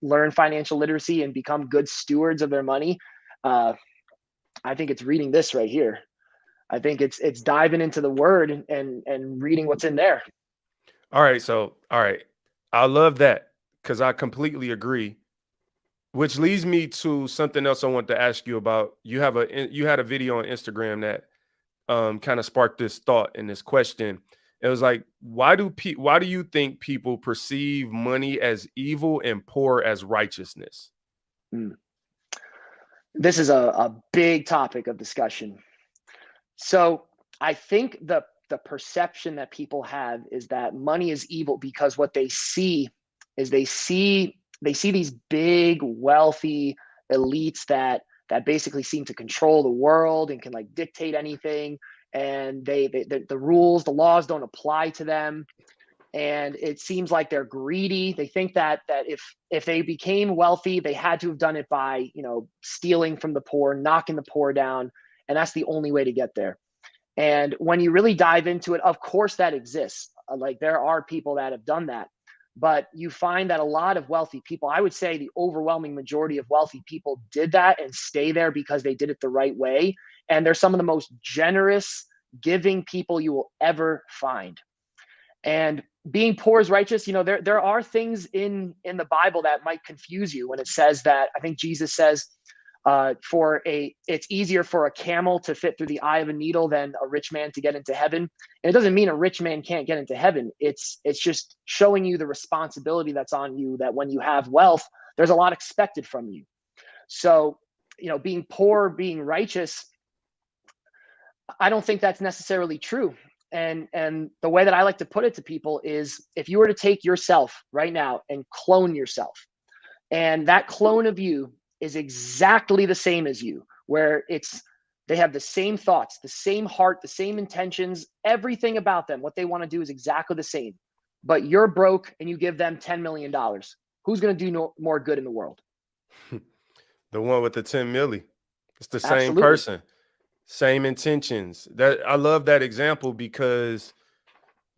learn financial literacy and become good stewards of their money, uh, I think it's reading this right here. I think it's diving into the word and reading what's in there. All right. So, all right. I love that because I completely agree. Which leads me to something else I want to ask you about. You had a video on Instagram that kind of sparked this thought and this question. It was like, why do you think people perceive money as evil and poor as righteousness? Mm. This is a big topic of discussion. So I think the perception that people have is that money is evil because what they see is they see these big wealthy elites that basically seem to control the world and can like dictate anything, and the rules, the laws don't apply to them, and it seems like they're greedy. They think that if they became wealthy, they had to have done it by, stealing from the poor, knocking the poor down, and that's the only way to get there. And when you really dive into it, of course that exists. Like there are people that have done that, but you find that a lot of wealthy people, I would say the overwhelming majority of wealthy people did that and stay there because they did it the right way. And they're some of the most generous, giving people you will ever find. And being poor is righteous. There are things in the Bible that might confuse you when it says that. I think Jesus says, it's easier for a camel to fit through the eye of a needle than a rich man to get into heaven. And it doesn't mean a rich man can't get into heaven. It's just showing you the responsibility that's on you, that when you have wealth, there's a lot expected from you. So, being poor, being righteous, I don't think that's necessarily true. And the way that I like to put it to people is, if you were to take yourself right now and clone yourself, and that clone of you is exactly the same as you, where they have the same thoughts, the same heart, the same intentions, everything about them, what they want to do is exactly the same, but you're broke and you give them $10 million. Who's going to do more good in the world? The one with the 10 milli. It's the same Absolutely. person, same intentions. That I love that example because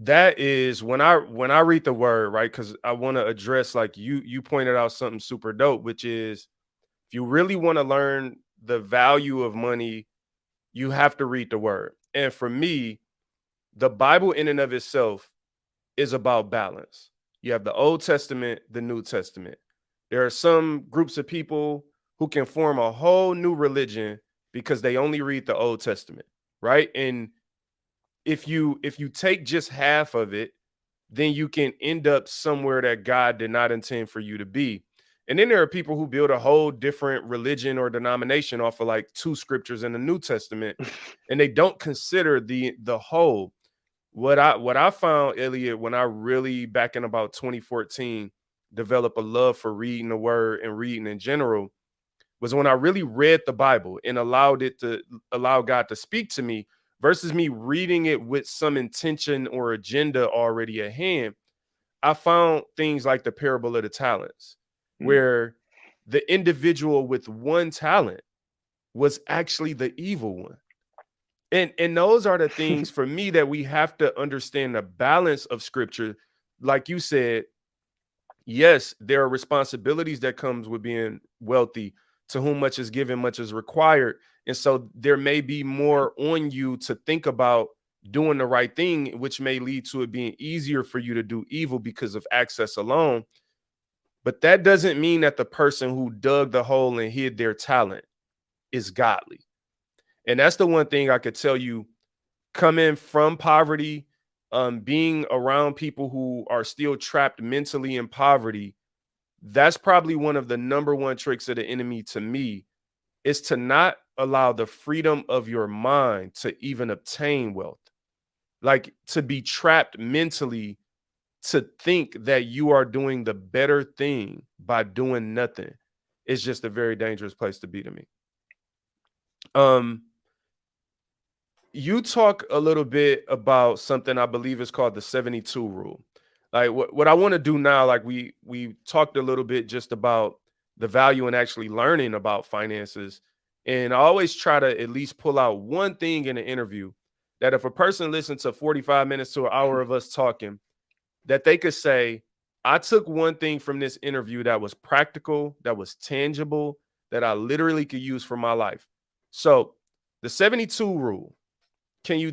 that is when I read the word, right? Because I want to address, like you pointed out something super dope, which is if you really want to learn the value of money, you have to read the word. And for me, the Bible in and of itself is about balance. You have the Old Testament, the New Testament. There are some groups of people who can form a whole new religion because they only read the Old Testament, right? And if you take just half of it, then you can end up somewhere that God did not intend for you to be. And then there are people who build a whole different religion or denomination off of like two scriptures in the New Testament, and they don't consider the whole. What I found, Elliot, when I really back in about 2014 developed a love for reading the word and reading in general, was when I really read the Bible and allow God to speak to me versus me reading it with some intention or agenda already at hand. I found things like the parable of the talents, Mm. where the individual with one talent was actually the evil one. And those are the things for me that we have to understand the balance of scripture. Like you said, yes, there are responsibilities that comes with being wealthy. To whom much is given, much is required. And so there may be more on you to think about doing the right thing, which may lead to it being easier for you to do evil because of access alone. But that doesn't mean that the person who dug the hole and hid their talent is godly. And that's the one thing I could tell you, coming from poverty, being around people who are still trapped mentally in poverty, that's probably one of the number one tricks of the enemy to me, is to not allow the freedom of your mind to even obtain wealth. Like to be trapped mentally to think that you are doing the better thing by doing nothing is just a very dangerous place to be to me. Um, you talk a little bit about something I believe is called the 72 rule. Like what I want to do now, like we talked a little bit just about the value in actually learning about finances. And I always try to at least pull out one thing in an interview that if a person listens to 45 minutes to an hour of us talking, that they could say, I took one thing from this interview that was practical, that was tangible, that I literally could use for my life. So the 72 rule. Can you